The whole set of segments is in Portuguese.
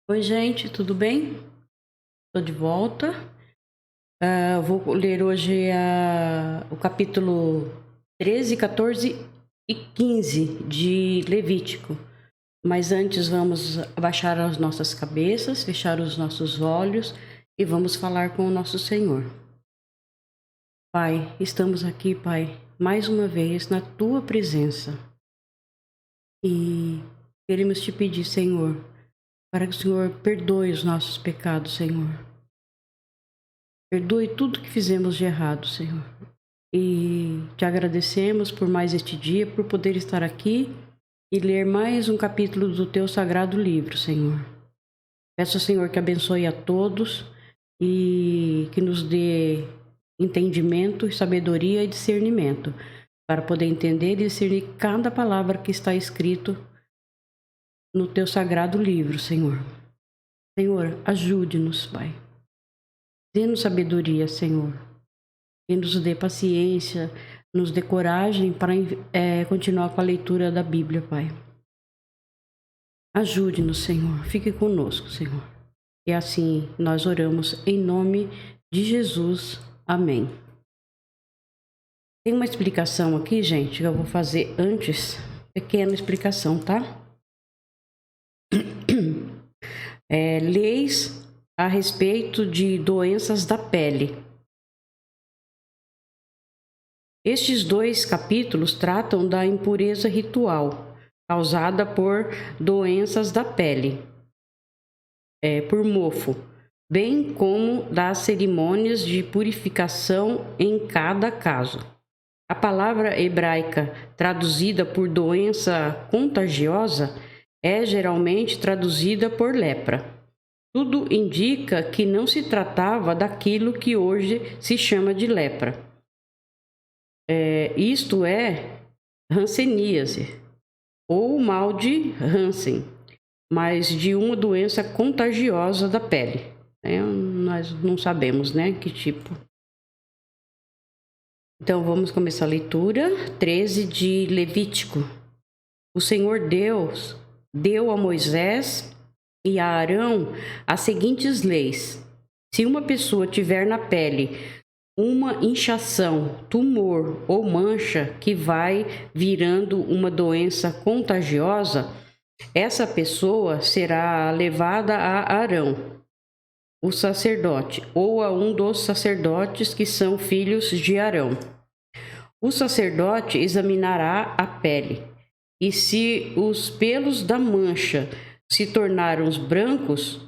Oi, gente, tudo bem? Estou de volta. Vou ler hoje o capítulo 13, 14 e 15 de Levítico. Mas antes vamos abaixar as nossas cabeças, fechar os nossos olhos e vamos falar com o nosso Senhor. Pai, estamos aqui, Pai, mais uma vez na Tua presença. E queremos te pedir, Senhor, para que o Senhor perdoe os nossos pecados, Senhor. Perdoe tudo que fizemos de errado, Senhor. E te agradecemos por mais este dia, por poder estar aqui e ler mais um capítulo do teu sagrado livro, Senhor. Peço, Senhor, que abençoe a todos e que nos dê entendimento, sabedoria e discernimento para poder entender e discernir cada palavra que está escrito no teu sagrado livro, Senhor. Senhor, ajude-nos, Pai. Dê-nos sabedoria, Senhor. E nos dê paciência, nos dê coragem para continuar com a leitura da Bíblia, Pai. Ajude-nos, Senhor. Fique conosco, Senhor. E assim nós oramos em nome de Jesus. Amém. Tem uma explicação aqui, gente, que eu vou fazer antes. Pequena explicação, tá? Leis a respeito de doenças da pele. Estes dois capítulos tratam da impureza ritual causada por doenças da pele, por mofo, bem como das cerimônias de purificação em cada caso. A palavra hebraica traduzida por doença contagiosa é geralmente traduzida por lepra. Tudo indica que não se tratava daquilo que hoje se chama de lepra. Isto é hanseníase, ou mal de Hansen, mas de uma doença contagiosa da pele. Nós não sabemos, né, que tipo. Então vamos começar a leitura 13 de Levítico. O Senhor Deus deu a Moisés e a Arão as seguintes leis: se uma pessoa tiver na pele uma inchação, tumor ou mancha que vai virando uma doença contagiosa, essa pessoa será levada a Arão, o sacerdote, ou a um dos sacerdotes que são filhos de Arão. O sacerdote examinará a pele, e se os pelos da mancha se tornaram brancos,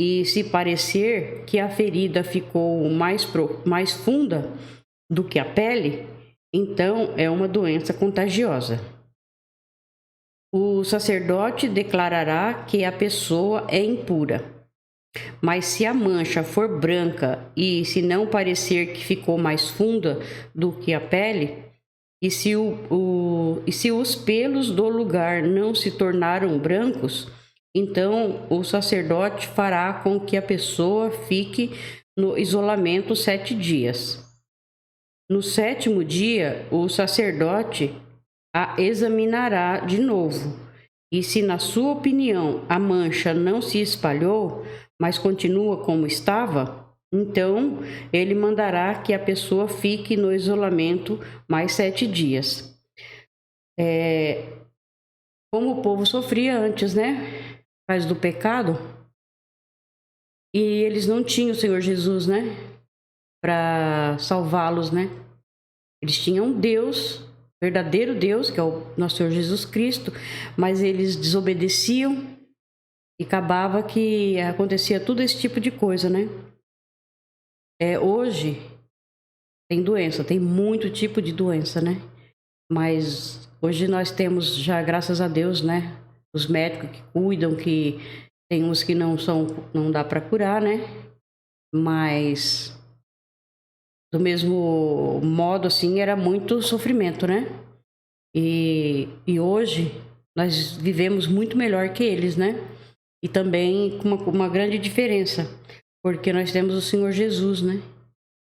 e se parecer que a ferida ficou mais funda do que a pele, então é uma doença contagiosa. O sacerdote declarará que a pessoa é impura. Mas se a mancha for branca e se não parecer que ficou mais funda do que a pele, e se os pelos do lugar não se tornaram brancos, então o sacerdote fará com que a pessoa fique no isolamento 7 dias. No 7º dia, o sacerdote a examinará de novo, e se na sua opinião a mancha não se espalhou, mas continua como estava, então ele mandará que a pessoa fique no isolamento mais 7 dias. Como o povo sofria antes, né? Por causa do pecado. E eles não tinham o Senhor Jesus, né? Para salvá-los, né? Eles tinham Deus, verdadeiro Deus, que é o nosso Senhor Jesus Cristo, mas eles desobedeciam e acabava que acontecia tudo esse tipo de coisa, né? Hoje tem doença, tem muito tipo de doença, né? Mas hoje nós temos já, graças a Deus, né? Os médicos que cuidam, que tem uns que não dá para curar, né? Mas do mesmo modo, assim, era muito sofrimento, né? E hoje nós vivemos muito melhor que eles, né? E também com uma grande diferença, porque nós temos o Senhor Jesus, né?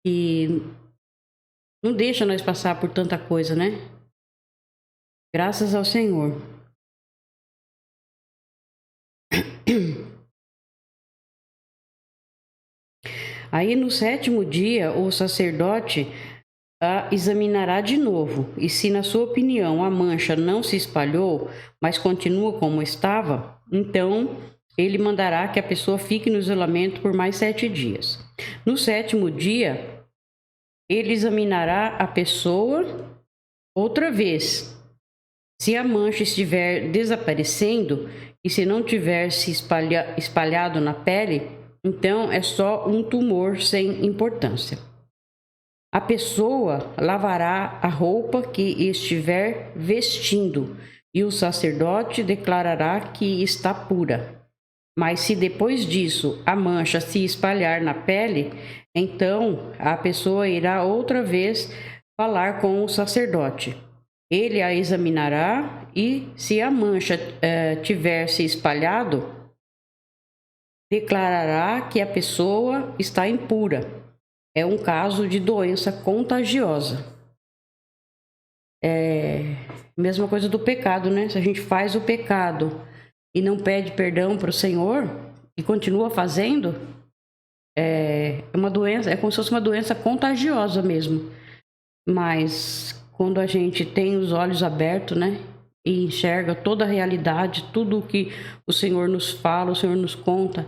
E não deixa nós passar por tanta coisa, né? Graças ao Senhor. Aí no 7º dia, o sacerdote a examinará de novo, e se na sua opinião a mancha não se espalhou, mas continua como estava, então ele mandará que a pessoa fique no isolamento por mais 7 dias. No 7º dia, ele examinará a pessoa outra vez. Se a mancha estiver desaparecendo e se não tiver se espalhado na pele, então é só um tumor sem importância. A pessoa lavará a roupa que estiver vestindo e o sacerdote declarará que está pura. Mas se depois disso a mancha se espalhar na pele, então a pessoa irá outra vez falar com o sacerdote. Ele a examinará e, se a mancha tiver se espalhado, declarará que a pessoa está impura. É um caso de doença contagiosa. Mesma coisa do pecado, né? Se a gente faz o pecado e não pede perdão para o Senhor e continua fazendo, é uma doença, é como se fosse uma doença contagiosa mesmo. Mas quando a gente tem os olhos abertos, né, e enxerga toda a realidade, tudo o que o Senhor nos fala, o Senhor nos conta,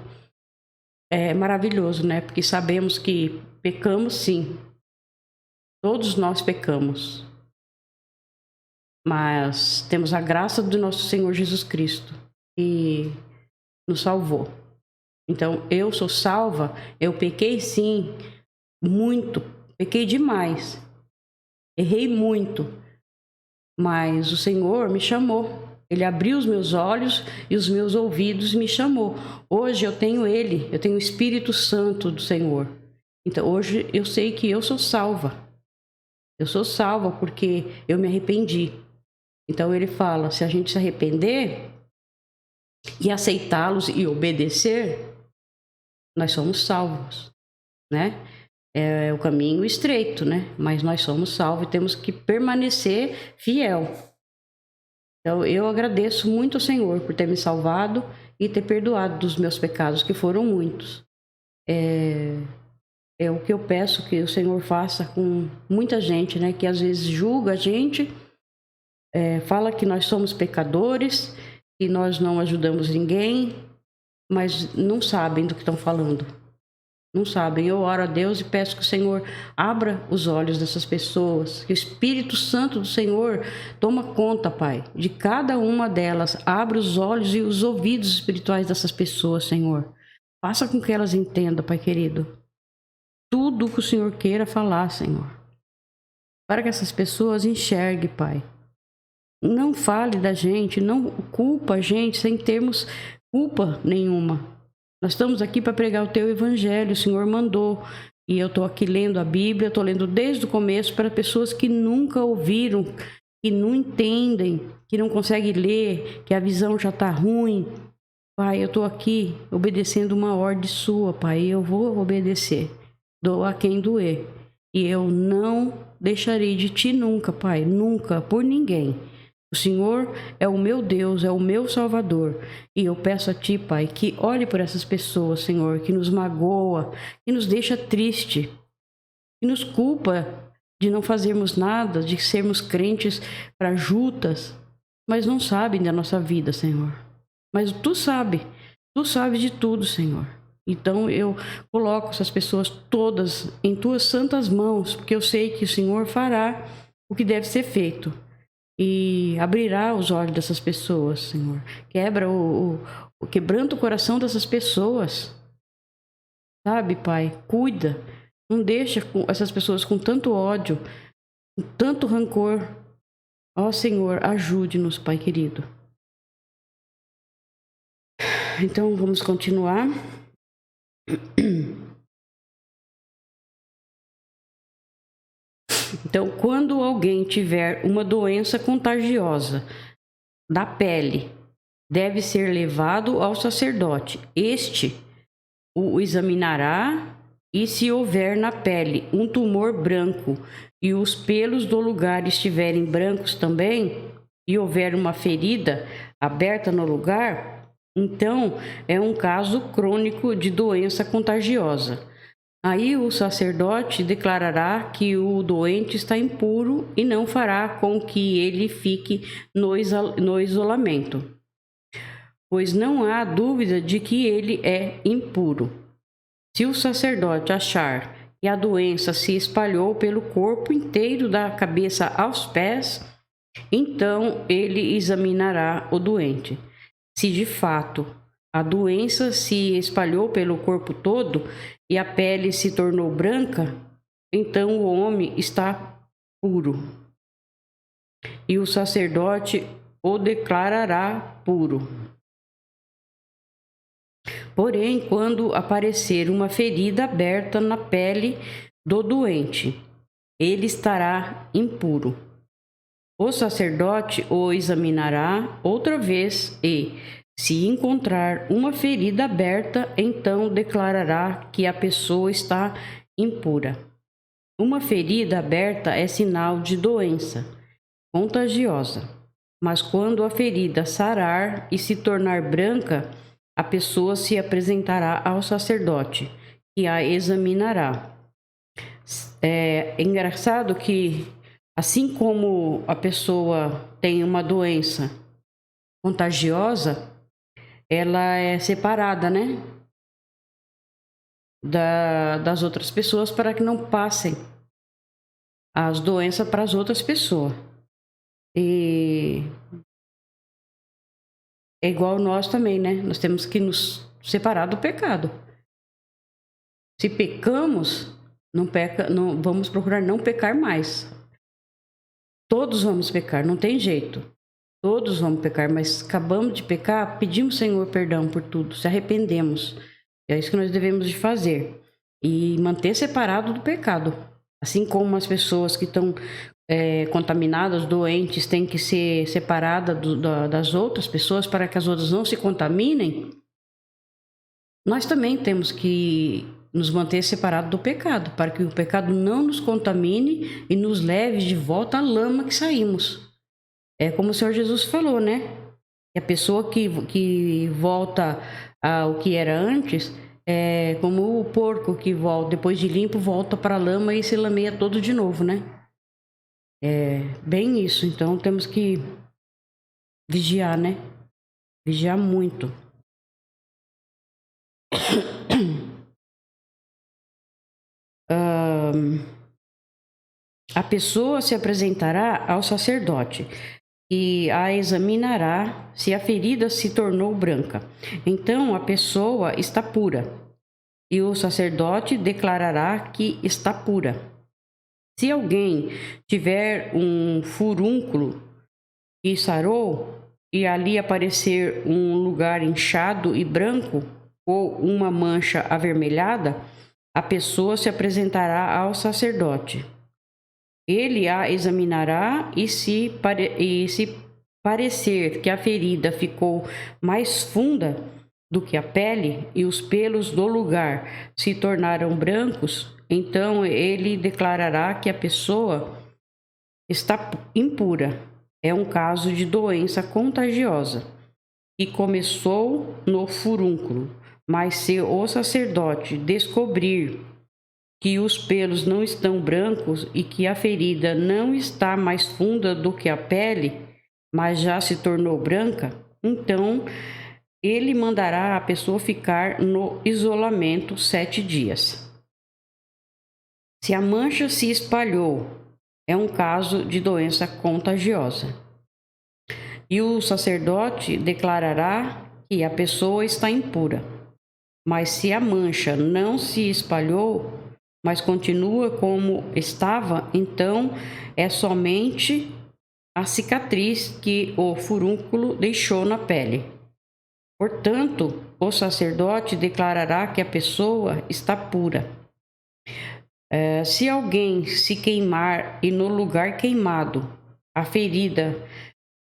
é maravilhoso, né? Porque sabemos que pecamos sim. Todos nós pecamos. Mas temos a graça do nosso Senhor Jesus Cristo, que nos salvou. Então, eu sou salva, eu pequei sim, muito, pequei demais. Errei muito, mas o Senhor me chamou. Ele abriu os meus olhos e os meus ouvidos e me chamou. Hoje eu tenho Ele, eu tenho o Espírito Santo do Senhor. Então hoje eu sei que eu sou salva. Eu sou salva porque eu me arrependi. Então ele fala, se a gente se arrepender e aceitá-los e obedecer, nós somos salvos, né? É o caminho estreito, né? Mas nós somos salvos e temos que permanecer fiel. Então, eu agradeço muito ao Senhor por ter me salvado e ter perdoado dos meus pecados, que foram muitos. É o que eu peço que o Senhor faça com muita gente, né? Que às vezes julga a gente, fala que nós somos pecadores, que nós não ajudamos ninguém, mas não sabem do que estão falando. Não sabem. Eu oro a Deus e peço que o Senhor abra os olhos dessas pessoas, que o Espírito Santo do Senhor toma conta, Pai, de cada uma delas. Abra os olhos e os ouvidos espirituais dessas pessoas, Senhor. Faça com que elas entendam, Pai querido, tudo o que o Senhor queira falar, Senhor. Para que essas pessoas enxerguem, Pai. Não fale da gente, não culpa a gente sem termos culpa nenhuma. Nós estamos aqui para pregar o teu evangelho, o Senhor mandou. E eu estou aqui lendo a Bíblia, estou lendo desde o começo para pessoas que nunca ouviram, que não entendem, que não conseguem ler, que a visão já está ruim. Pai, eu estou aqui obedecendo uma ordem sua, Pai, e eu vou obedecer. Doa a quem doer. E eu não deixarei de ti nunca, Pai, nunca, por ninguém. O Senhor é o meu Deus, é o meu Salvador. E eu peço a Ti, Pai, que olhe por essas pessoas, Senhor, que nos magoa, que nos deixa triste, que nos culpa de não fazermos nada, de sermos crentes prajutas, mas não sabem da nossa vida, Senhor. Mas Tu sabes de tudo, Senhor. Então eu coloco essas pessoas todas em Tuas santas mãos, porque eu sei que o Senhor fará o que deve ser feito. E abrirá os olhos dessas pessoas, Senhor. Quebranta o coração dessas pessoas. Sabe, Pai? Cuida. Não deixa essas pessoas com tanto ódio, com tanto rancor. Ó, Senhor, ajude-nos, Pai querido. Então, vamos continuar. Então, quando alguém tiver uma doença contagiosa da pele, deve ser levado ao sacerdote. Este o examinará e, se houver na pele um tumor branco e os pelos do lugar estiverem brancos também, e houver uma ferida aberta no lugar, então é um caso crônico de doença contagiosa. Aí o sacerdote declarará que o doente está impuro e não fará com que ele fique no isolamento, pois não há dúvida de que ele é impuro. Se o sacerdote achar que a doença se espalhou pelo corpo inteiro, da cabeça aos pés, então ele examinará o doente. Se de fato a doença se espalhou pelo corpo todo e a pele se tornou branca, então o homem está puro, e o sacerdote o declarará puro. Porém, quando aparecer uma ferida aberta na pele do doente, ele estará impuro. O sacerdote o examinará outra vez e, se encontrar uma ferida aberta, então declarará que a pessoa está impura. Uma ferida aberta é sinal de doença contagiosa, mas quando a ferida sarar e se tornar branca, a pessoa se apresentará ao sacerdote, que a examinará. É engraçado que, assim como a pessoa tem uma doença contagiosa, ela é separada, né, das outras pessoas, para que não passem as doenças para as outras pessoas. E é igual nós também, né? Nós temos que nos separar do pecado. Se pecamos, não vamos procurar não pecar mais. Todos vamos pecar, não tem jeito. Todos vamos pecar, mas acabamos de pecar, pedimos, Senhor, perdão por tudo, se arrependemos. É isso que nós devemos de fazer. E manter separado do pecado. Assim como as pessoas que estão contaminadas, doentes, têm que ser separadas das outras pessoas para que as outras não se contaminem, nós também temos que nos manter separados do pecado, para que o pecado não nos contamine e nos leve de volta à lama que saímos. É como o Senhor Jesus falou, né? Que a pessoa que volta ao que era antes é como o porco que volta, depois de limpo, volta para a lama e se lameia todo de novo, né? É bem isso. Então temos que vigiar, né? Vigiar muito. A pessoa se apresentará ao sacerdote e a examinará se a ferida se tornou branca. Então a pessoa está pura, e o sacerdote declarará que está pura. Se alguém tiver um furúnculo e sarou, e ali aparecer um lugar inchado e branco, ou uma mancha avermelhada, a pessoa se apresentará ao sacerdote. Ele a examinará e se parecer que a ferida ficou mais funda do que a pele e os pelos do lugar se tornaram brancos, então ele declarará que a pessoa está impura. É um caso de doença contagiosa que começou no furúnculo, mas se o sacerdote descobrir que os pelos não estão brancos e que a ferida não está mais funda do que a pele, mas já se tornou branca, então ele mandará a pessoa ficar no isolamento 7 dias. Se a mancha se espalhou, é um caso de doença contagiosa. E o sacerdote declarará que a pessoa está impura. Mas se a mancha não se espalhou, mas continua como estava, então é somente a cicatriz que o furúnculo deixou na pele. Portanto, o sacerdote declarará que a pessoa está pura. Se alguém se queimar e no lugar queimado a ferida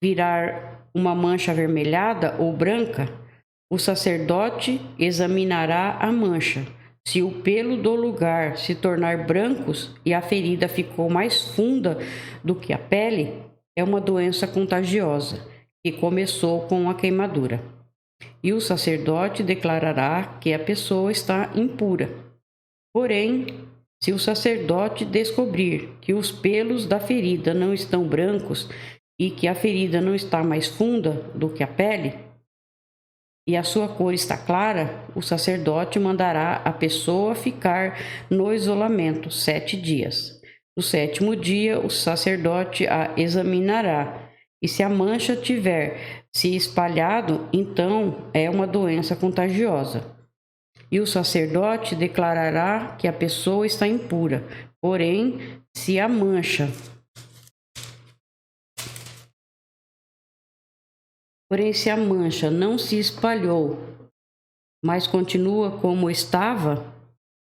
virar uma mancha avermelhada ou branca, o sacerdote examinará a mancha. Se o pelo do lugar se tornar brancos e a ferida ficou mais funda do que a pele, é uma doença contagiosa que começou com a queimadura. E o sacerdote declarará que a pessoa está impura. Porém, se o sacerdote descobrir que os pelos da ferida não estão brancos e que a ferida não está mais funda do que a pele, e a sua cor está clara, o sacerdote mandará a pessoa ficar no isolamento 7 dias. No 7º dia, o sacerdote a examinará, e se a mancha tiver se espalhado, então é uma doença contagiosa. E o sacerdote declarará que a pessoa está impura. Porém, se a mancha não se espalhou, mas continua como estava,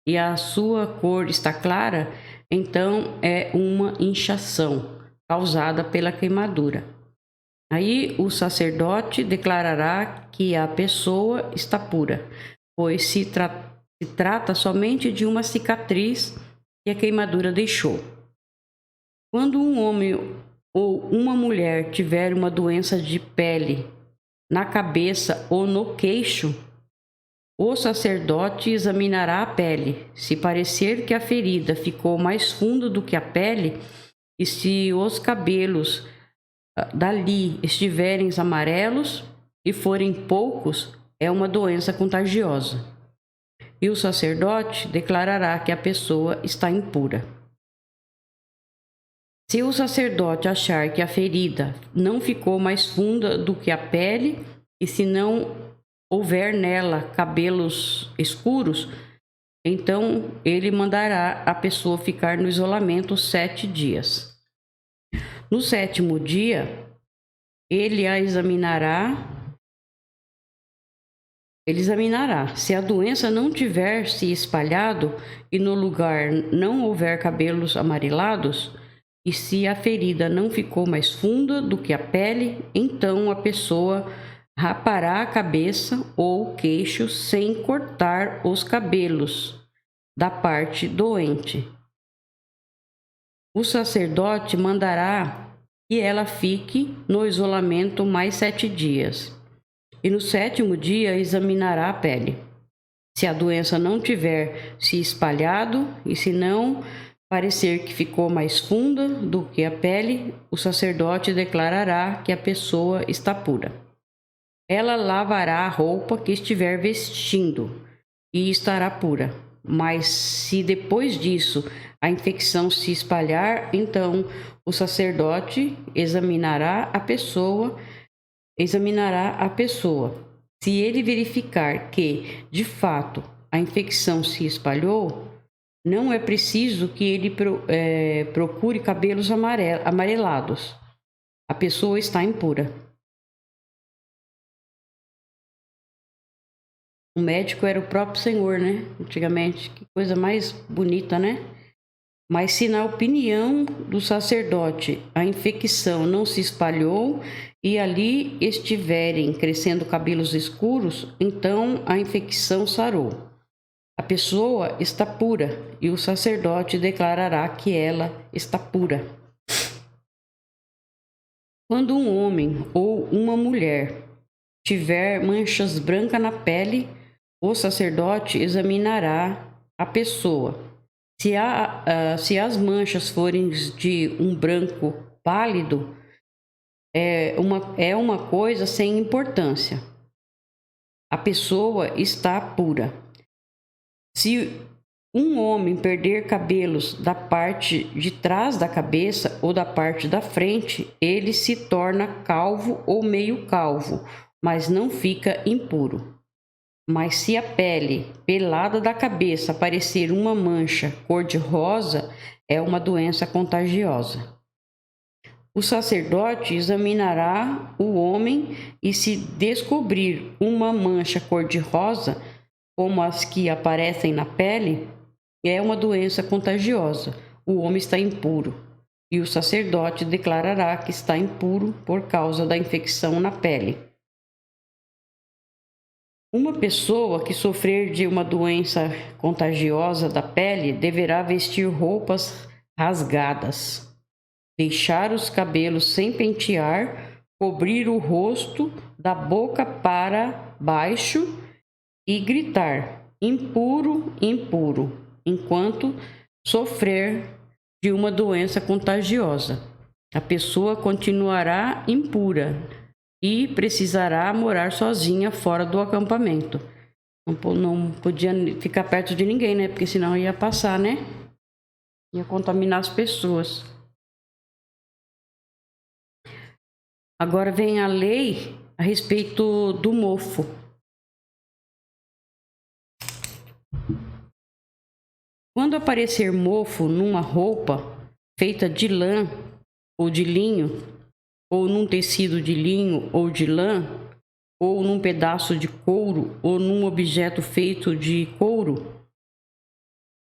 e a sua cor está clara, então é uma inchação causada pela queimadura. Aí o sacerdote declarará que a pessoa está pura, pois se trata somente de uma cicatriz que a queimadura deixou. Quando um homem ou uma mulher tiver uma doença de pele na cabeça ou no queixo, o sacerdote examinará a pele. Se parecer que a ferida ficou mais funda do que a pele, e se os cabelos dali estiverem amarelos e forem poucos, é uma doença contagiosa. E o sacerdote declarará que a pessoa está impura. Se o sacerdote achar que a ferida não ficou mais funda do que a pele, e se não houver nela cabelos escuros, então ele mandará a pessoa ficar no isolamento 7 dias. No 7º dia, ele examinará. Se a doença não tiver se espalhado e no lugar não houver cabelos amarelados, e se a ferida não ficou mais funda do que a pele, então a pessoa rapará a cabeça ou o queixo sem cortar os cabelos da parte doente. O sacerdote mandará que ela fique no isolamento mais 7 dias. E no 7º dia examinará a pele. Se a doença não tiver se espalhado e se não parecer que ficou mais funda do que a pele, o sacerdote declarará que a pessoa está pura. Ela lavará a roupa que estiver vestindo e estará pura. Mas se depois disso a infecção se espalhar, então o sacerdote examinará a pessoa. Se ele verificar que, de fato, a infecção se espalhou, não é preciso que ele procure cabelos amarelados. A pessoa está impura. O médico era o próprio Senhor, né? Antigamente, que coisa mais bonita, né? Mas se na opinião do sacerdote a infecção não se espalhou e ali estiverem crescendo cabelos escuros, então a infecção sarou. A pessoa está pura e o sacerdote declarará que ela está pura. Quando um homem ou uma mulher tiver manchas brancas na pele, o sacerdote examinará a pessoa. Se as manchas forem de um branco pálido, é uma coisa sem importância. A pessoa está pura. Se um homem perder cabelos da parte de trás da cabeça ou da parte da frente, ele se torna calvo ou meio calvo, mas não fica impuro. Mas se a pele pelada da cabeça parecer uma mancha cor-de-rosa, é uma doença contagiosa. O sacerdote examinará o homem e se descobrir uma mancha cor-de-rosa, como as que aparecem na pele, é uma doença contagiosa. O homem está impuro. E o sacerdote declarará que está impuro por causa da infecção na pele. Uma pessoa que sofrer de uma doença contagiosa da pele deverá vestir roupas rasgadas, deixar os cabelos sem pentear, cobrir o rosto da boca para baixo e gritar: impuro, impuro. enquanto sofrer de uma doença contagiosa. A pessoa continuará impura e precisará morar sozinha fora do acampamento. Não podia ficar perto de ninguém, né? Porque senão ia passar, né? Ia contaminar as pessoas. Agora vem a lei a respeito do mofo. Quando aparecer mofo numa roupa feita de lã ou de linho, ou num tecido de linho ou de lã, ou num pedaço de couro, ou num objeto feito de couro,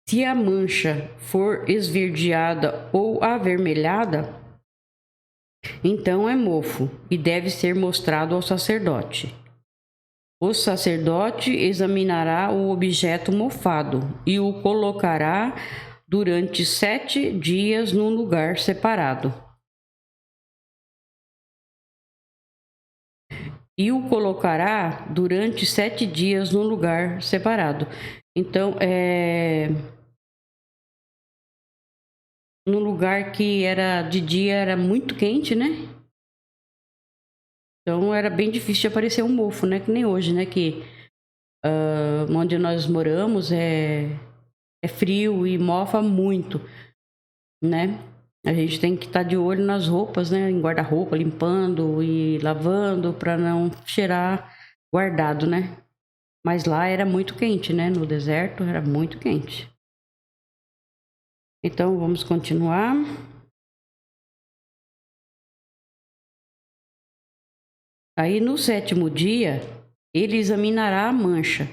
se a mancha for esverdeada ou avermelhada, então é mofo e deve ser mostrado ao sacerdote. O sacerdote examinará o objeto mofado e o colocará durante 7 dias num lugar separado. Então, no lugar que era de dia era muito quente, né? Então era bem difícil de aparecer um mofo, né? Que nem hoje, né? Que onde nós moramos é frio e mofa muito, né? A gente tem que estar de olho nas roupas, né? Em guarda-roupa, limpando e lavando para não cheirar guardado, né? Mas lá era muito quente, né? No deserto era muito quente. Então vamos continuar. Aí no 7º dia, ele examinará a mancha,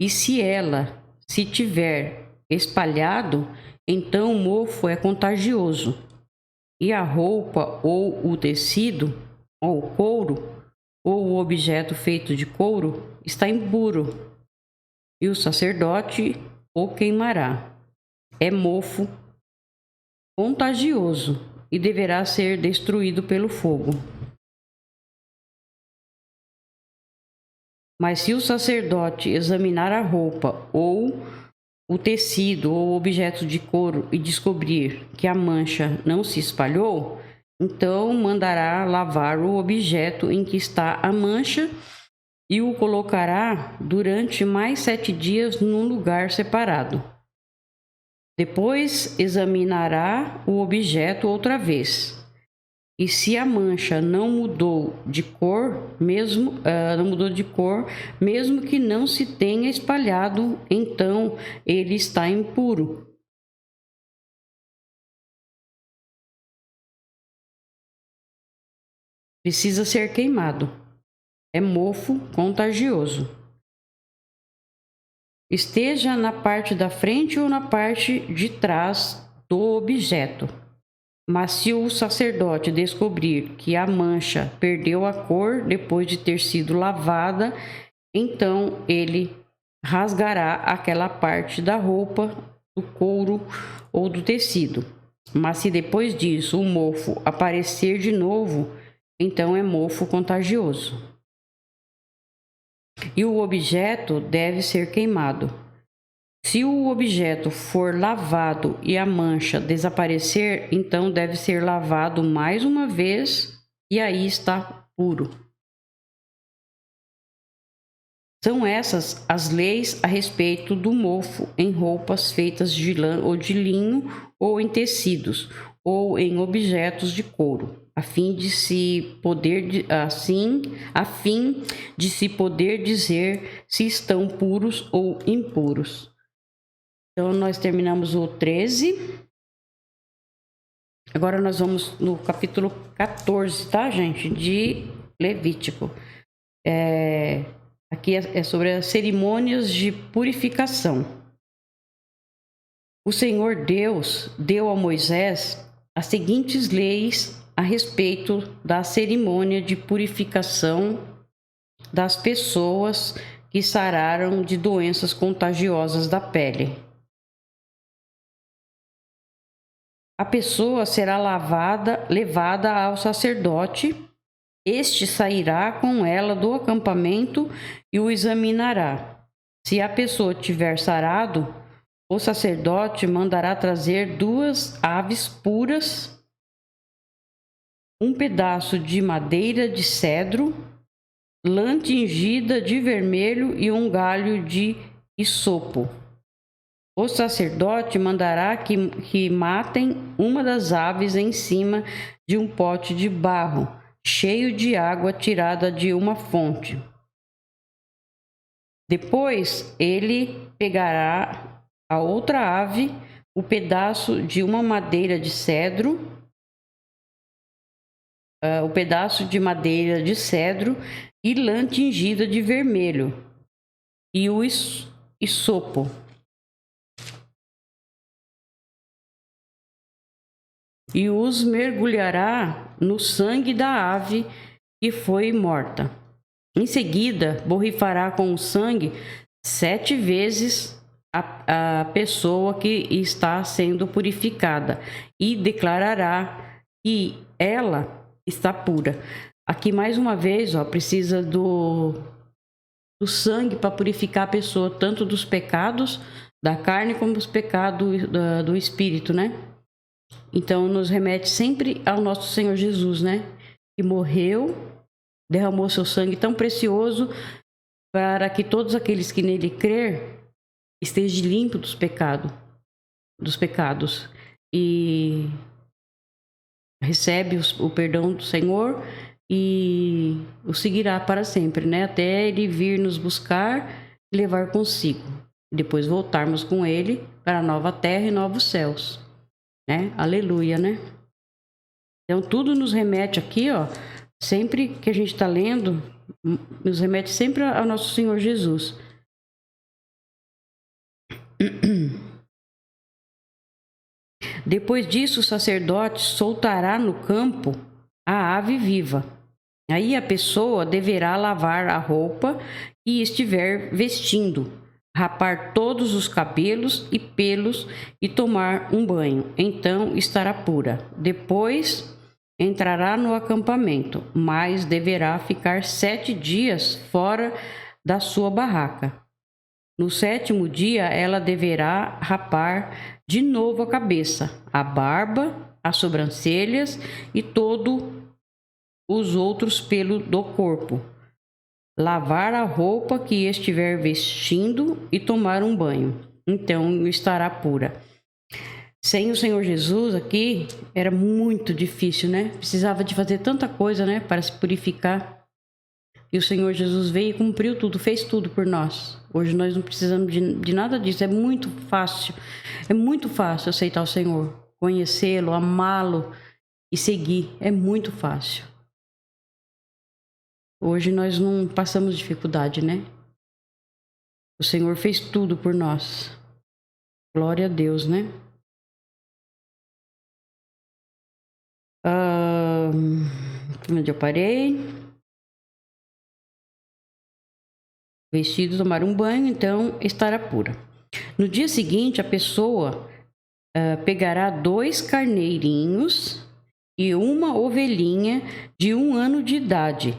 e se tiver espalhado, então o mofo é contagioso, e a roupa ou o tecido, ou o couro, ou o objeto feito de couro está impuro, e o sacerdote o queimará. É mofo contagioso e deverá ser destruído pelo fogo. Mas se o sacerdote examinar a roupa ou o tecido ou objeto de couro e descobrir que a mancha não se espalhou, então mandará lavar o objeto em que está a mancha e o colocará durante mais 7 dias num lugar separado. Depois examinará o objeto outra vez. E se a mancha não mudou de cor, mesmo que não se tenha espalhado, então ele está impuro. Precisa ser queimado. É mofo contagioso. Esteja na parte da frente ou na parte de trás do objeto. Mas se o sacerdote descobrir que a mancha perdeu a cor depois de ter sido lavada, então ele rasgará aquela parte da roupa, do couro ou do tecido. Mas se depois disso o mofo aparecer de novo, então é mofo contagioso. E o objeto deve ser queimado. Se o objeto for lavado e a mancha desaparecer, então deve ser lavado mais uma vez e aí está puro. São essas as leis a respeito do mofo em roupas feitas de lã ou de linho, ou em tecidos, ou em objetos de couro, a fim de se poder dizer se estão puros ou impuros. Então, nós terminamos o 13. Agora nós vamos no capítulo 14, tá, gente? De Levítico. Aqui é sobre as cerimônias de purificação. O Senhor Deus deu a Moisés as seguintes leis a respeito da cerimônia de purificação das pessoas que sararam de doenças contagiosas da pele. A pessoa será levada ao sacerdote. Este sairá com ela do acampamento e o examinará. Se a pessoa tiver sarado, O sacerdote mandará trazer 2 aves puras, um pedaço de madeira de cedro, lã tingida de vermelho e um galho de hisopo. O sacerdote mandará que matem uma das aves em cima de um pote de barro, cheio de água tirada de uma fonte. Depois ele pegará a outra ave, o pedaço de uma madeira de cedro, e lã tingida de vermelho, e o hisopo. E os mergulhará no sangue da ave que foi morta. Em seguida, borrifará com o sangue 7 vezes a pessoa que está sendo purificada e declarará que ela está pura. Aqui, mais uma vez, precisa do sangue para purificar a pessoa, tanto dos pecados da carne como dos pecados do espírito, né? Então, nos remete sempre ao nosso Senhor Jesus, né? Que morreu, derramou seu sangue tão precioso para que todos aqueles que nele crer estejam limpos dos pecados e recebe o perdão do Senhor e o seguirá para sempre, né? Até ele vir nos buscar e levar consigo. E depois voltarmos com ele para a nova terra e novos céus, né? Aleluia, né? Então tudo nos remete aqui, sempre que a gente está lendo, nos remete sempre ao nosso Senhor Jesus. Depois disso, o sacerdote soltará no campo a ave viva. Aí a pessoa deverá lavar a roupa que estiver vestindo, rapar todos os cabelos e pelos e tomar um banho. Então estará pura. Depois entrará no acampamento, mas deverá ficar 7 dias fora da sua barraca. No 7º dia, ela deverá rapar de novo a cabeça, a barba, as sobrancelhas e todos os outros pelos do corpo. Lavar a roupa que estiver vestindo e tomar um banho. Então estará pura. Sem o Senhor Jesus aqui, era muito difícil, né? Precisava de fazer tanta coisa, né? Para se purificar. E o Senhor Jesus veio e cumpriu tudo, fez tudo por nós. Hoje nós não precisamos de nada disso. É muito fácil aceitar o Senhor, conhecê-lo, amá-lo e seguir. É muito fácil. Hoje nós não passamos dificuldade, né? O Senhor fez tudo por nós. Glória a Deus, né? Onde eu parei? Vestido, tomar um banho, então estará pura. No dia seguinte, a pessoa pegará 2 carneirinhos e uma ovelhinha de 1 ano de idade,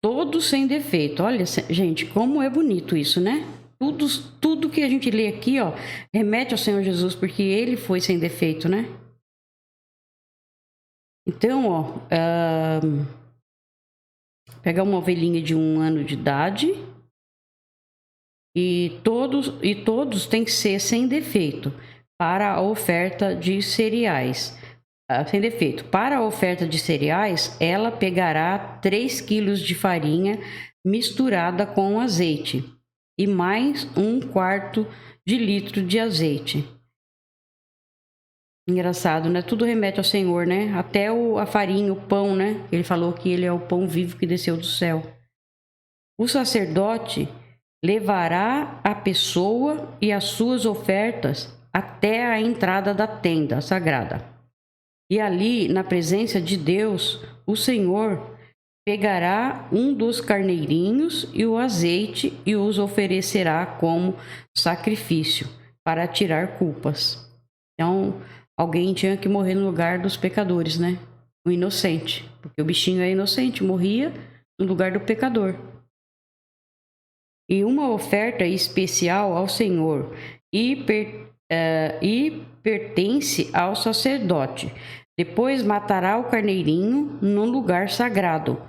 todos sem defeito. Olha, gente, como é bonito isso, né? Tudo que a gente lê aqui, remete ao Senhor Jesus, porque ele foi sem defeito, né? Então, pegar uma ovelhinha de 1 ano de idade e todos têm que ser sem defeito para a oferta de cereais. Sem defeito. Para a oferta de cereais, ela pegará 3 quilos de farinha misturada com azeite e mais 1/4 de litro de azeite. Engraçado, né? Tudo remete ao Senhor, né? Até a farinha, o pão, né? Ele falou que ele é o pão vivo que desceu do céu. O sacerdote levará a pessoa e as suas ofertas até a entrada da tenda sagrada. E ali, na presença de Deus, o Senhor pegará um dos carneirinhos e o azeite e os oferecerá como sacrifício para tirar culpas. Então, alguém tinha que morrer no lugar dos pecadores, né? O inocente, porque o bichinho é inocente, morria no lugar do pecador. E uma oferta especial ao Senhor e e pertence ao sacerdote. Depois matará o carneirinho no lugar sagrado,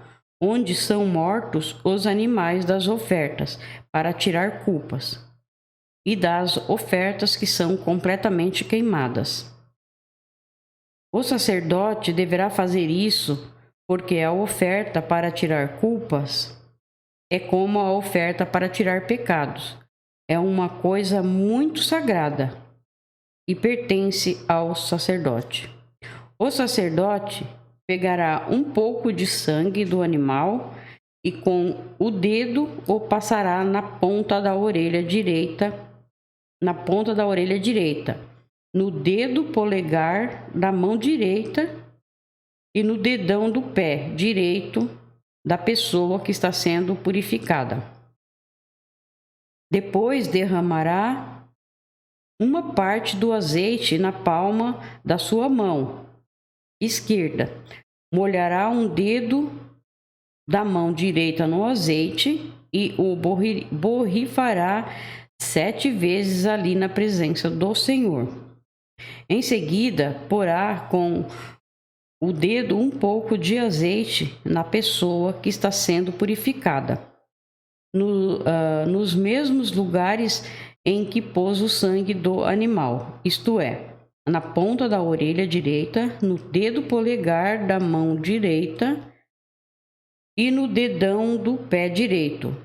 onde são mortos os animais das ofertas, para tirar culpas, e das ofertas que são completamente queimadas. O sacerdote deverá fazer isso, porque a oferta para tirar culpas é como a oferta para tirar pecados. É uma coisa muito sagrada e pertence ao sacerdote. O sacerdote pegará um pouco de sangue do animal e com o dedo o passará na ponta da orelha direita, no dedo polegar da mão direita e no dedão do pé direito da pessoa que está sendo purificada. Depois derramará uma parte do azeite na palma da sua mão esquerda. Molhará um dedo da mão direita no azeite e o borrifará 7 vezes ali na presença do Senhor. Em seguida, porá com o dedo um pouco de azeite na pessoa que está sendo purificada, nos mesmos lugares em que pôs o sangue do animal, isto é, na ponta da orelha direita, no dedo polegar da mão direita e no dedão do pé direito.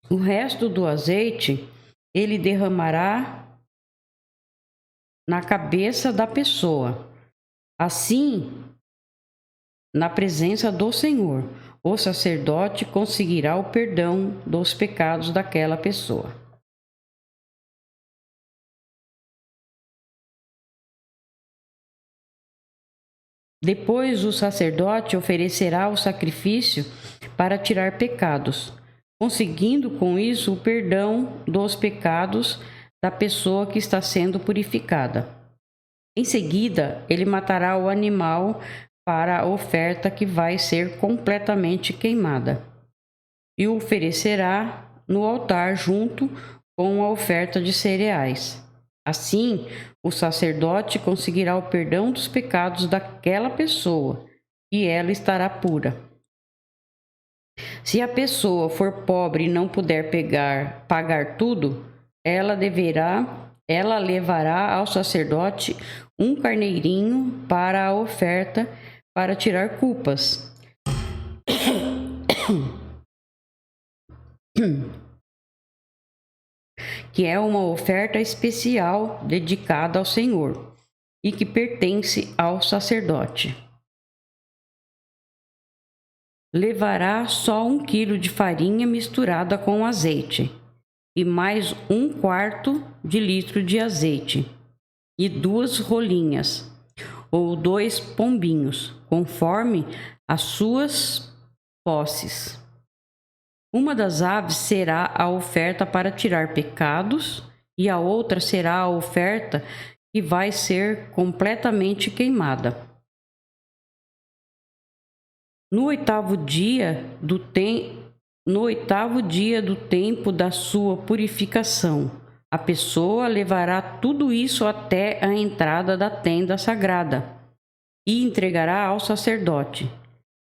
O resto do azeite ele derramará na cabeça da pessoa. Assim, na presença do Senhor, o sacerdote conseguirá o perdão dos pecados daquela pessoa. Depois o sacerdote oferecerá o sacrifício para tirar pecados, conseguindo com isso o perdão dos pecados da pessoa que está sendo purificada. Em seguida, ele matará o animal para a oferta que vai ser completamente queimada e o oferecerá no altar junto com a oferta de cereais. Assim, o sacerdote conseguirá o perdão dos pecados daquela pessoa e ela estará pura. Se a pessoa for pobre e não puder pagar tudo, ela levará ao sacerdote um carneirinho para a oferta para tirar culpas. Que é uma oferta especial dedicada ao Senhor e que pertence ao sacerdote. Levará só 1 quilo de farinha misturada com azeite e mais 1/4 de litro de azeite e 2 rolinhas ou 2 pombinhos, conforme as suas posses. Uma das aves será a oferta para tirar pecados e a outra será a oferta que vai ser completamente queimada. No oitavo dia do tempo da sua purificação, a pessoa levará tudo isso até a entrada da tenda sagrada e entregará ao sacerdote.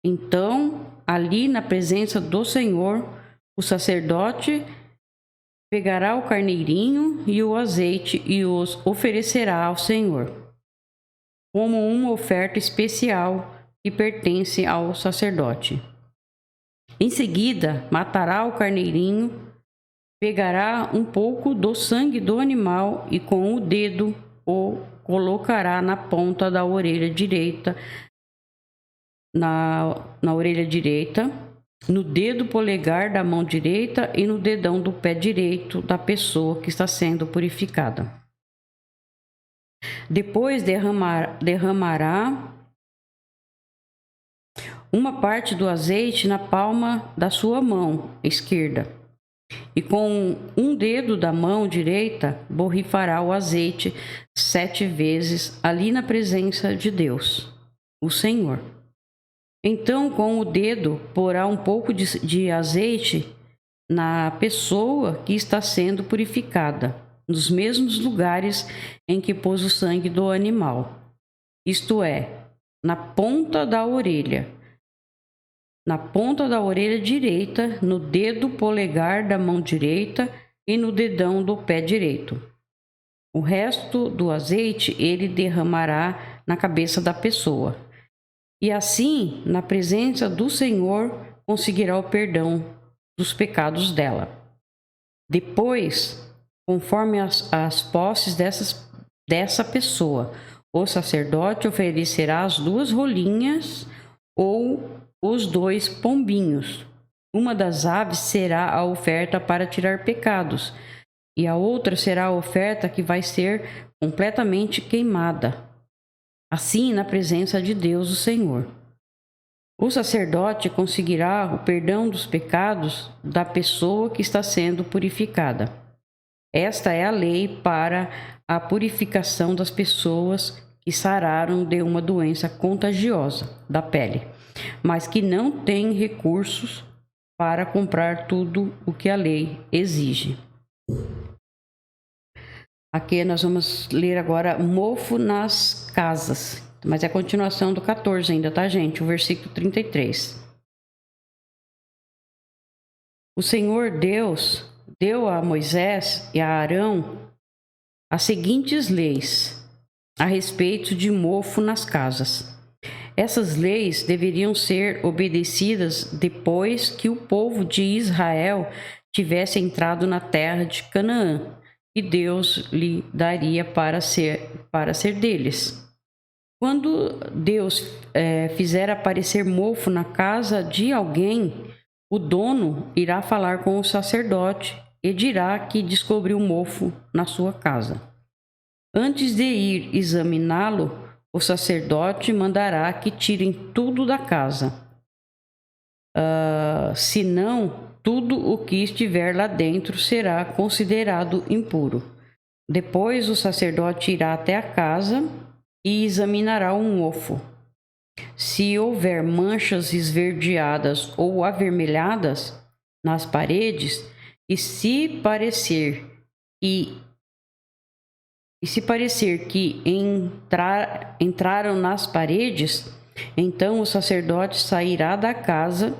Então, ali na presença do Senhor, o sacerdote pegará o carneirinho e o azeite e os oferecerá ao Senhor, como uma oferta especial que pertence ao sacerdote. Em seguida, matará o carneirinho, pegará um pouco do sangue do animal e com o dedo o colocará na ponta da orelha direita, na orelha direita, no dedo polegar da mão direita e no dedão do pé direito da pessoa que está sendo purificada. Depois derramará uma parte do azeite na palma da sua mão esquerda e com um dedo da mão direita borrifará o azeite 7 vezes ali na presença de Deus, o Senhor. Então, com o dedo, porá um pouco de azeite na pessoa que está sendo purificada nos mesmos lugares em que pôs o sangue do animal, isto é, na ponta da orelha direita, no dedo polegar da mão direita e no dedão do pé direito. O resto do azeite ele derramará na cabeça da pessoa. E assim, na presença do Senhor, conseguirá o perdão dos pecados dela. Depois, conforme as posses dessa pessoa, o sacerdote oferecerá as 2 rolinhas ou os 2 pombinhos. Uma das aves será a oferta para tirar pecados, e a outra será a oferta que vai ser completamente queimada, assim na presença de Deus, o Senhor. O sacerdote conseguirá o perdão dos pecados da pessoa que está sendo purificada. Esta é a lei para a purificação das pessoas que sararam de uma doença contagiosa da pele, mas que não têm recursos para comprar tudo o que a lei exige. Aqui nós vamos ler agora mofo nas casas, mas é a continuação do 14 ainda, tá, gente? O versículo 33. O Senhor Deus deu a Moisés e a Arão as seguintes leis a respeito de mofo nas casas. Essas leis deveriam ser obedecidas depois que o povo de Israel tivesse entrado na terra de Canaã, que Deus lhe daria para ser deles. Quando Deus fizer aparecer mofo na casa de alguém, o dono irá falar com o sacerdote e dirá que descobriu mofo na sua casa. Antes de ir examiná-lo, o sacerdote mandará que tirem tudo da casa. Senão, tudo o que estiver lá dentro será considerado impuro. Depois, o sacerdote irá até a casa e examinará o mofo. Se houver manchas esverdeadas ou avermelhadas nas paredes, e se parecer que entraram nas paredes, então o sacerdote sairá da casa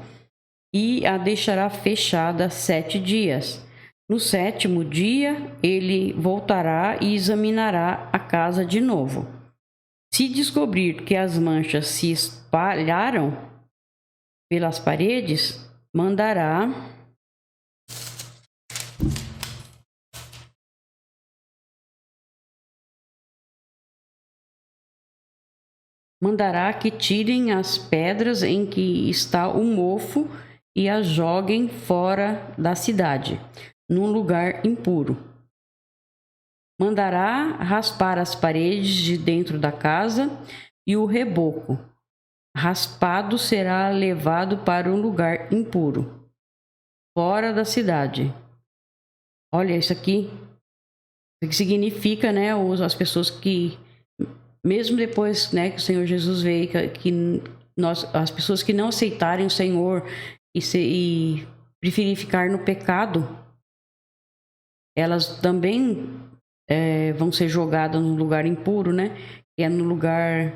e a deixará fechada 7 dias. No 7º dia, ele voltará e examinará a casa de novo. Se descobrir que as manchas se espalharam pelas paredes, mandará que tirem as pedras em que está o mofo e as joguem fora da cidade, num lugar impuro. Mandará raspar as paredes de dentro da casa e o reboco raspado será levado para um lugar impuro, fora da cidade. Olha isso aqui. O que significa, né, as pessoas que, mesmo depois, né, que o Senhor Jesus veio, as pessoas que não aceitarem o Senhor e preferirem ficar no pecado, elas também vão ser jogadas num lugar impuro, né? E é no lugar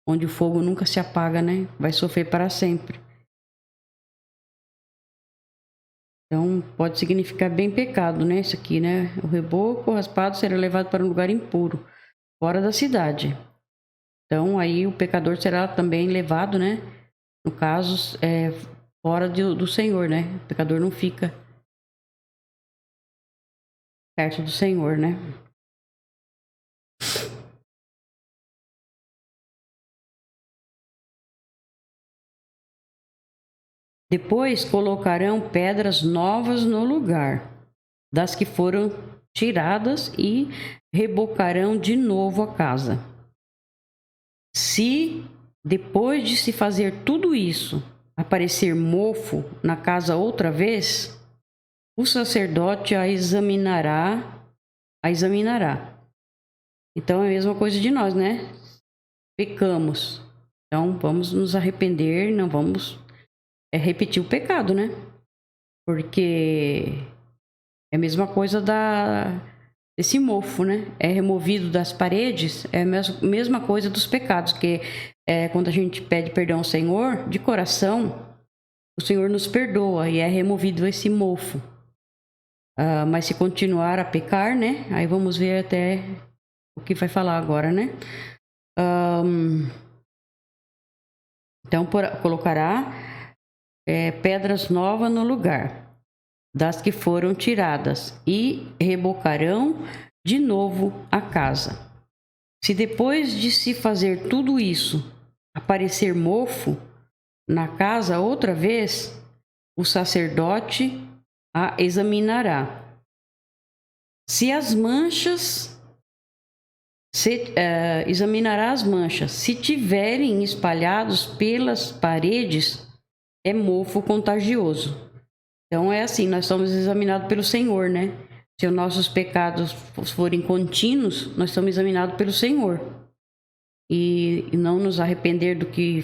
onde o fogo nunca se apaga, né? Vai sofrer para sempre. Então, pode significar bem pecado, né? Isso aqui, né? O reboco raspado será levado para um lugar impuro, fora da cidade. Então, aí o pecador será também levado, né? No caso, fora do Senhor, né? O pecador não fica perto do Senhor, né? Depois colocarão pedras novas no lugar das que foram tiradas e rebocarão de novo a casa. Se depois de se fazer tudo isso aparecer mofo na casa outra vez, o sacerdote a examinará. Então é a mesma coisa de nós, né? Pecamos. Então vamos nos arrepender, não vamos repetir o pecado, né? Porque É a mesma coisa desse mofo, né? É removido das paredes, é a mesma coisa dos pecados, que quando a gente pede perdão ao Senhor, de coração, o Senhor nos perdoa e é removido esse mofo. Mas se continuar a pecar, né? Aí vamos ver até o que vai falar agora, né? Então, colocará pedras novas no lugar das que foram tiradas e rebocarão de novo a casa. Se depois de se fazer tudo isso aparecer mofo na casa outra vez, o sacerdote a examinará. Examinará as manchas. Se tiverem espalhados pelas paredes, é mofo contagioso. Então é assim, nós somos examinados pelo Senhor, né? Se os nossos pecados forem contínuos, nós somos examinados pelo Senhor. E não nos arrepender do que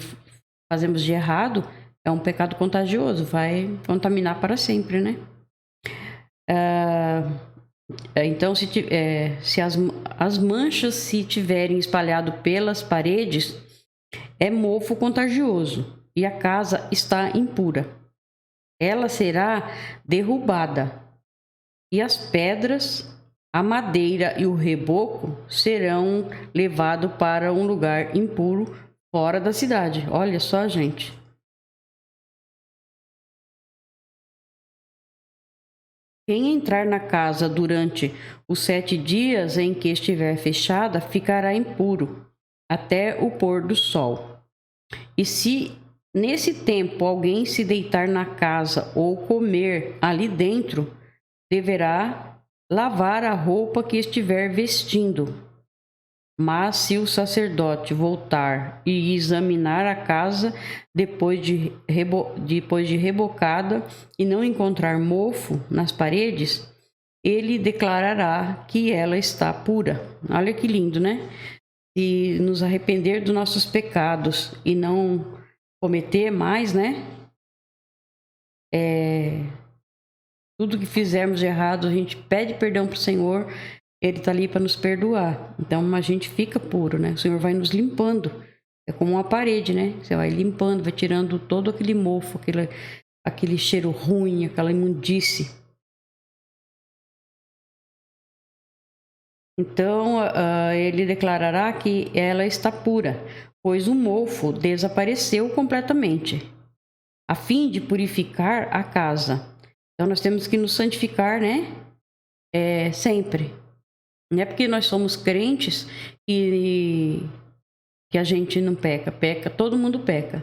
fazemos de errado, é um pecado contagioso, vai contaminar para sempre, né? Então, se as manchas se tiverem espalhado pelas paredes, é mofo contagioso e a casa está impura. Ela será derrubada e as pedras, a madeira e o reboco serão levados para um lugar impuro fora da cidade. Olha só, gente. Quem entrar na casa durante os 7 dias em que estiver fechada ficará impuro até o pôr do sol. E se nesse tempo alguém se deitar na casa ou comer ali dentro, deverá lavar a roupa que estiver vestindo. Mas se o sacerdote voltar e examinar a casa depois de rebocada e não encontrar mofo nas paredes, ele declarará que ela está pura. Olha que lindo, né? Se nos arrepender dos nossos pecados e não cometer mais, né? Tudo que fizermos de errado, a gente pede perdão para o Senhor, Ele está ali para nos perdoar. Então a gente fica puro, né? O Senhor vai nos limpando. É como uma parede, né? Você vai limpando, vai tirando todo aquele mofo, aquele cheiro ruim, aquela imundície. Então ele declarará que ela está pura, pois o mofo desapareceu completamente, a fim de purificar a casa. Então nós temos que nos santificar, né? Sempre. Não é porque nós somos crentes que a gente não peca. Todo mundo peca.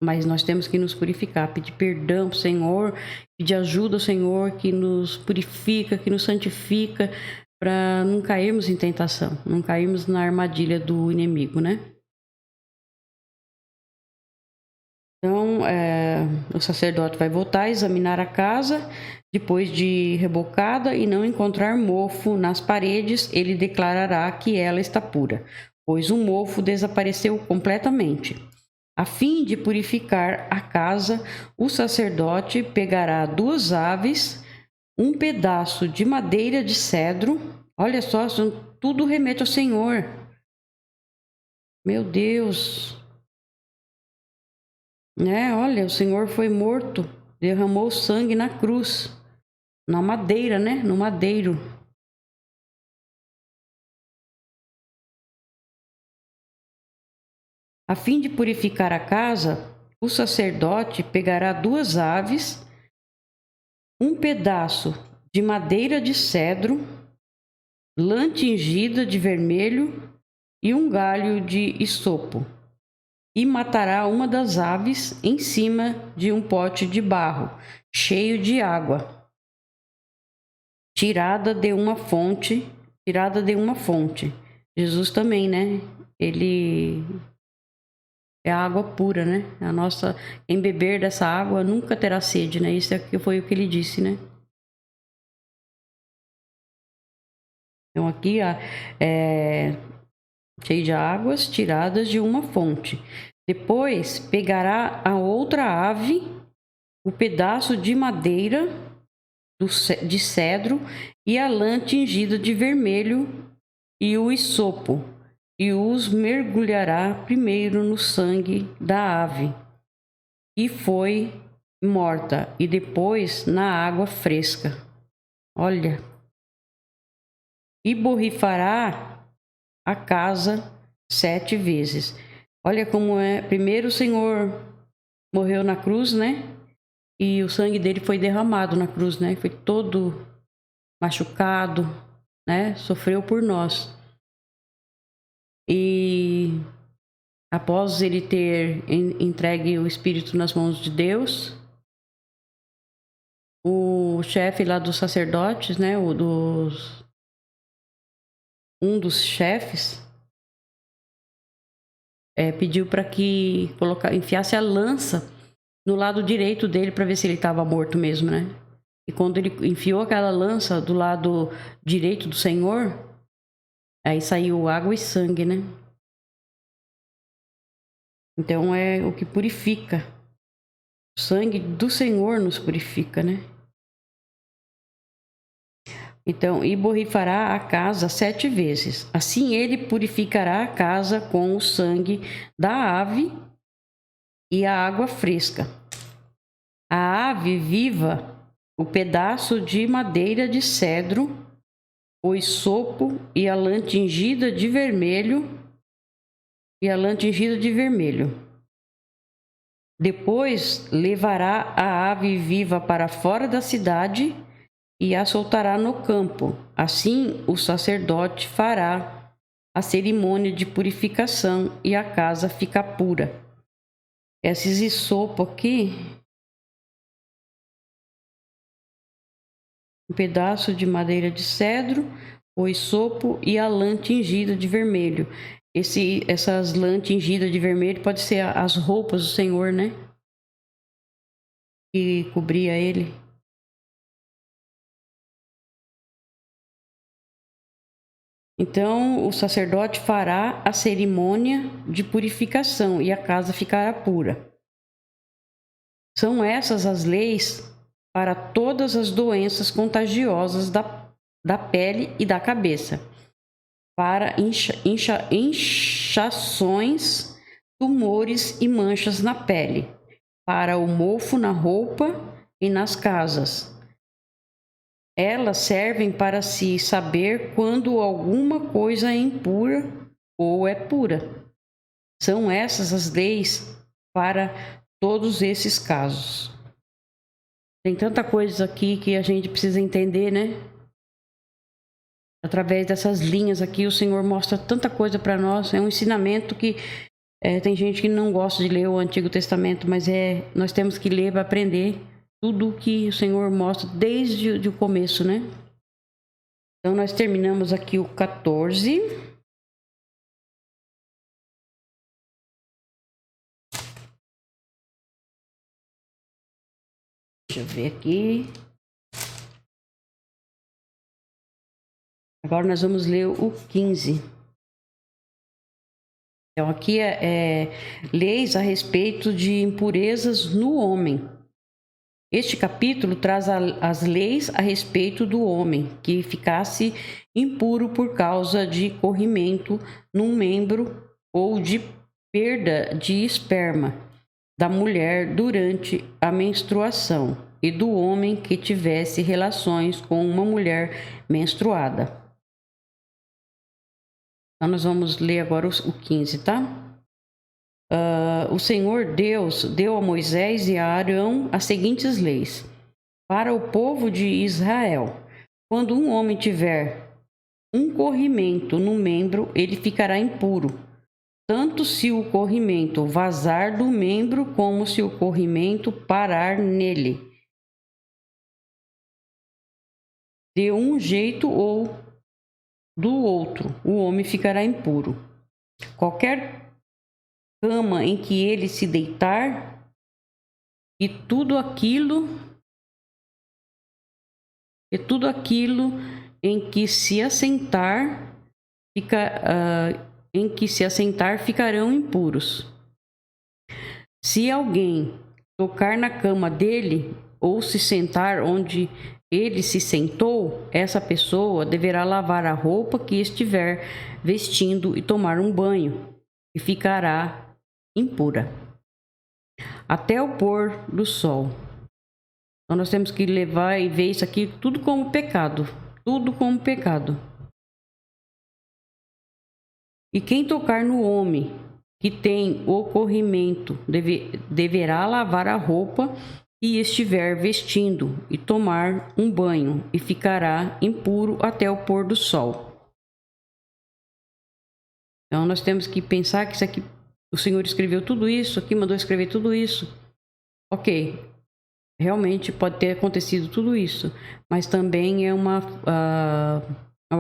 Mas nós temos que nos purificar, pedir perdão ao Senhor, pedir ajuda ao Senhor que nos purifica, que nos santifica, para não cairmos em tentação, não cairmos na armadilha do inimigo, né? Então, o sacerdote vai voltar a examinar a casa depois de rebocada e não encontrar mofo nas paredes, ele declarará que ela está pura, pois o mofo desapareceu completamente. A fim de purificar a casa, o sacerdote pegará 2 aves, um pedaço de madeira de cedro. Olha só, tudo remete ao Senhor. Meu Deus! Olha, o Senhor foi morto, derramou sangue na cruz, na madeira, né? No madeiro. A fim de purificar a casa, o sacerdote pegará 2 aves, um pedaço de madeira de cedro, lã tingida de vermelho e um galho de isopo, e matará uma das aves em cima de um pote de barro, cheio de água, tirada de uma fonte. Jesus também, né? Ele é a água pura, né? Quem beber dessa água nunca terá sede, né? Isso aqui foi o que ele disse, né? Então aqui, cheio de águas tiradas de uma fonte. Depois pegará a outra ave, o pedaço de madeira de cedro e a lã tingida de vermelho e o hisopo, e os mergulhará primeiro no sangue da ave que foi morta e depois na água fresca. Olha. E borrifará a casa 7 vezes. Olha como é. Primeiro o Senhor morreu na cruz, né? E o sangue dele foi derramado na cruz, né? Foi todo machucado, né? Sofreu por nós. E após ele ter entregue o Espírito nas mãos de Deus, o chefe lá dos sacerdotes, né? Um dos chefes pediu para que enfiasse a lança no lado direito dele para ver se ele estava morto mesmo, né? E quando ele enfiou aquela lança do lado direito do Senhor, aí saiu água e sangue, né? Então é o que purifica. O sangue do Senhor nos purifica, né? Então, e borrifará a casa 7 vezes. Assim ele purificará a casa com o sangue da ave e a água fresca. A ave viva, o pedaço de madeira de cedro, o hisopo e a lã tingida de vermelho. Depois levará a ave viva para fora da cidade e a soltará no campo. Assim o sacerdote fará a cerimônia de purificação e a casa fica pura. Esses hisopo aqui, um pedaço de madeira de cedro, o hisopo e a lã tingida de vermelho. Essas lã tingidas de vermelho pode ser as roupas do Senhor, né? Que cobria ele. Então o sacerdote fará a cerimônia de purificação e a casa ficará pura. São essas as leis para todas as doenças contagiosas da pele e da cabeça, para inchações, tumores e manchas na pele, para o mofo na roupa e nas casas. Elas servem para se saber quando alguma coisa é impura ou é pura. São essas as leis para todos esses casos. Tem tanta coisa aqui que a gente precisa entender, né? Através dessas linhas aqui, o Senhor mostra tanta coisa para nós. É um ensinamento que tem gente que não gosta de ler o Antigo Testamento, mas nós temos que ler para aprender tudo o que o Senhor mostra desde o começo, né? Então, nós terminamos aqui o 14. Deixa eu ver aqui. Agora nós vamos ler o 15. Então, aqui leis a respeito de impurezas no homem. Este capítulo traz as leis a respeito do homem que ficasse impuro por causa de corrimento num membro ou de perda de esperma da mulher durante a menstruação e do homem que tivesse relações com uma mulher menstruada. Então, nós vamos ler agora o 15, tá? O Senhor Deus deu a Moisés e a Arão as seguintes leis. Para o povo de Israel, quando um homem tiver um corrimento no membro, ele ficará impuro, tanto se o corrimento vazar do membro, como se o corrimento parar nele. De um jeito ou do outro, o homem ficará impuro. Qualquer cama em que ele se deitar, e tudo aquilo em que se assentar ficarão impuros. Se alguém tocar na cama dele ou se sentar onde ele se sentou, essa pessoa deverá lavar a roupa que estiver vestindo e tomar um banho, e ficará impura até o pôr do sol. Então nós temos que levar e ver isso aqui tudo como pecado, tudo como pecado. E quem tocar no homem que tem o corrimento deverá lavar a roupa que estiver vestindo e tomar um banho, e ficará impuro até o pôr do sol. Então nós temos que pensar que isso aqui, o Senhor escreveu tudo isso, aqui mandou escrever tudo isso. Ok, realmente pode ter acontecido tudo isso, mas também é uma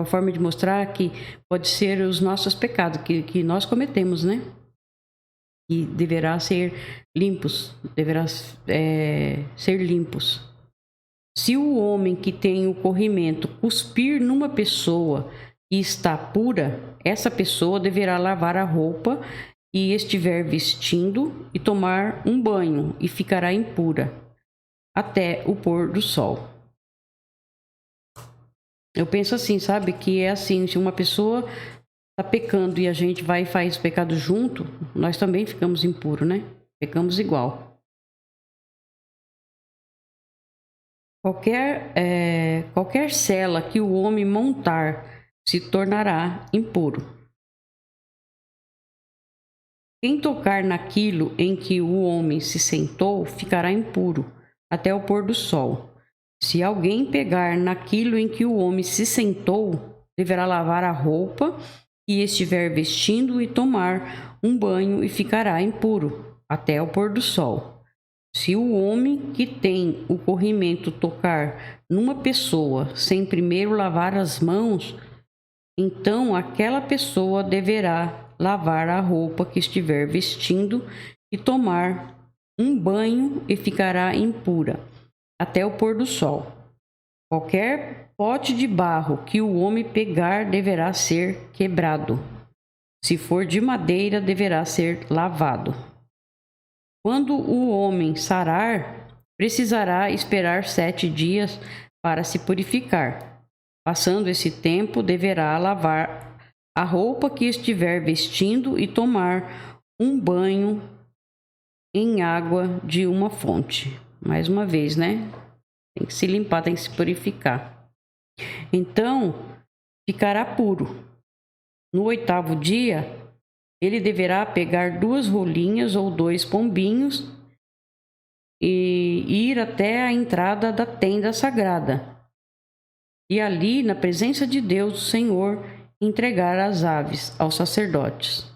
forma de mostrar que pode ser os nossos pecados que nós cometemos, né? E deverá ser limpos, ser limpos. Se o homem que tem o corrimento cuspir numa pessoa que está pura, essa pessoa deverá lavar a roupa que estiver vestindo e tomar um banho, e ficará impura até o pôr do sol. Eu penso assim, sabe? Que é assim, se uma pessoa está pecando e a gente vai e faz pecado junto, nós também ficamos impuros, né? Pecamos igual. Qualquer cela que o homem montar se tornará impuro. Quem tocar naquilo em que o homem se sentou ficará impuro até o pôr do sol. Se alguém pegar naquilo em que o homem se sentou, deverá lavar a roupa que estiver vestindo e tomar um banho, e ficará impuro até o pôr do sol. Se o homem que tem o corrimento tocar numa pessoa sem primeiro lavar as mãos, então aquela pessoa deverá lavar a roupa que estiver vestindo e tomar um banho, e ficará impura até o pôr do sol. Qualquer pote de barro que o homem pegar deverá ser quebrado. Se for de madeira, deverá ser lavado. Quando o homem sarar, precisará esperar 7 dias para se purificar. Passando esse tempo, deverá lavar a roupa que estiver vestindo e tomar um banho em água de uma fonte. Mais uma vez, né? Tem que se limpar, tem que se purificar. Então, ficará puro. No 8º dia, ele deverá pegar 2 rolinhas ou 2 pombinhos e ir até a entrada da tenda sagrada. E ali, na presença de Deus, o Senhor, entregar as aves aos sacerdotes.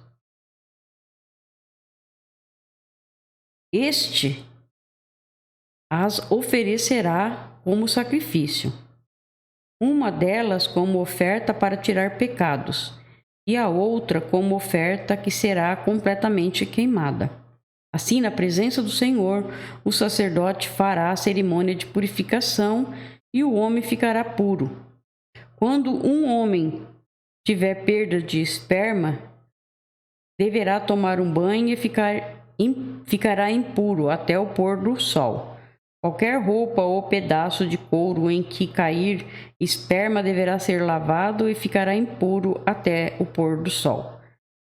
Este as oferecerá como sacrifício, uma delas como oferta para tirar pecados, e a outra como oferta que será completamente queimada. Assim, na presença do Senhor, o sacerdote fará a cerimônia de purificação e o homem ficará puro. Quando um homem tiver perda de esperma, deverá tomar um banho e ficará impuro até o pôr do sol. Qualquer roupa ou pedaço de couro em que cair esperma deverá ser lavado e ficará impuro até o pôr do sol.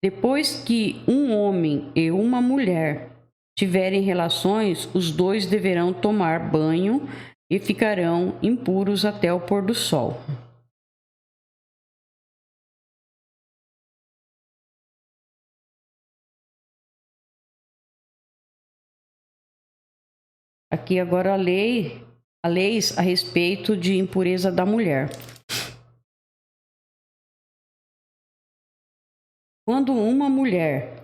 Depois que um homem e uma mulher tiverem relações, os 2 deverão tomar banho e ficarão impuros até o pôr do sol. Aqui agora a leis a respeito de impureza da mulher. Quando uma mulher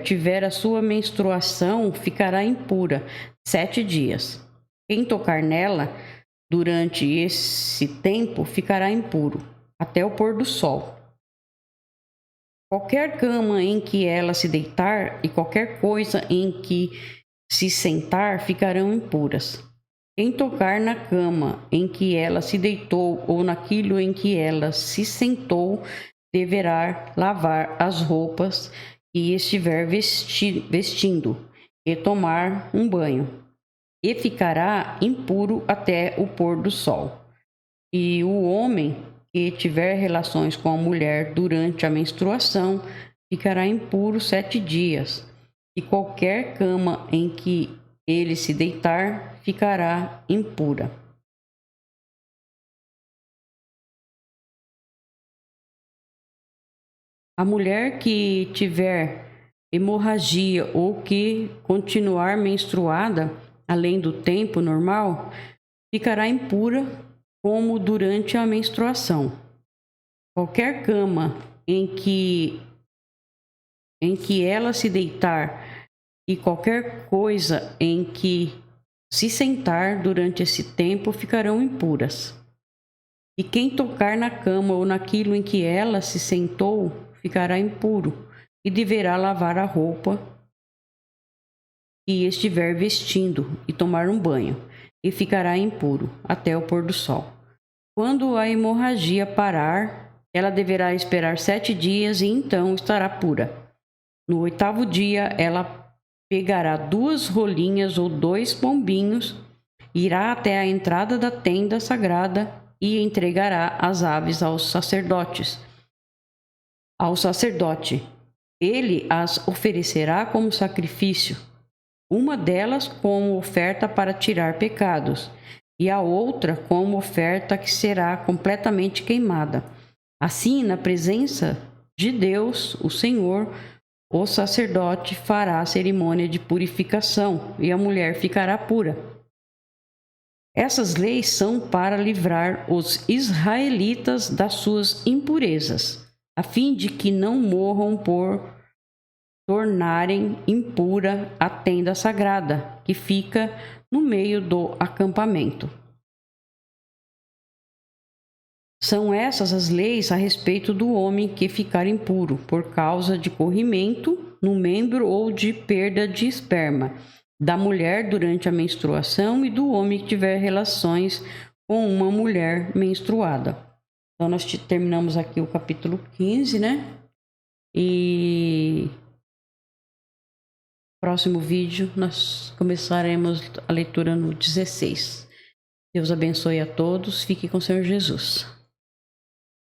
tiver a sua menstruação, ficará impura 7 dias. Quem tocar nela durante esse tempo ficará impuro até o pôr do sol. Qualquer cama em que ela se deitar e qualquer coisa em que se sentar ficarão impuras. Quem tocar na cama em que ela se deitou ou naquilo em que ela se sentou deverá lavar as roupas que estiver vestindo e tomar um banho. e ficará impuro até o pôr do sol. E o homem que tiver relações com a mulher durante a menstruação ficará impuro 7 dias, e qualquer cama em que ele se deitar ficará impura. A mulher que tiver hemorragia ou que continuar menstruada além do tempo normal ficará impura como durante a menstruação. Qualquer cama em que ela se deitar e qualquer coisa em que se sentar durante esse tempo ficarão impuras. E quem tocar na cama ou naquilo em que ela se sentou ficará impuro e deverá lavar a roupa que estiver vestindo e tomar um banho, e ficará impuro até o pôr do sol. Quando a hemorragia parar, ela deverá esperar 7 dias e então estará pura. No 8º dia, ela pegará 2 rolinhas ou 2 pombinhos, irá até a entrada da tenda sagrada e entregará as aves ao sacerdote. Ele as oferecerá como sacrifício, uma delas como oferta para tirar pecados, e a outra como oferta que será completamente queimada. Assim, na presença de Deus, o Senhor, o sacerdote fará a cerimônia de purificação e a mulher ficará pura. Essas leis são para livrar os israelitas das suas impurezas, a fim de que não morram por tornarem impura a tenda sagrada, que fica no meio do acampamento. São essas as leis a respeito do homem que ficar impuro por causa de corrimento no membro ou de perda de esperma, da mulher durante a menstruação e do homem que tiver relações com uma mulher menstruada. Então, nós terminamos aqui o capítulo 15, né? E no próximo vídeo nós começaremos a leitura no 16. Deus abençoe a todos. Fique com o Senhor Jesus.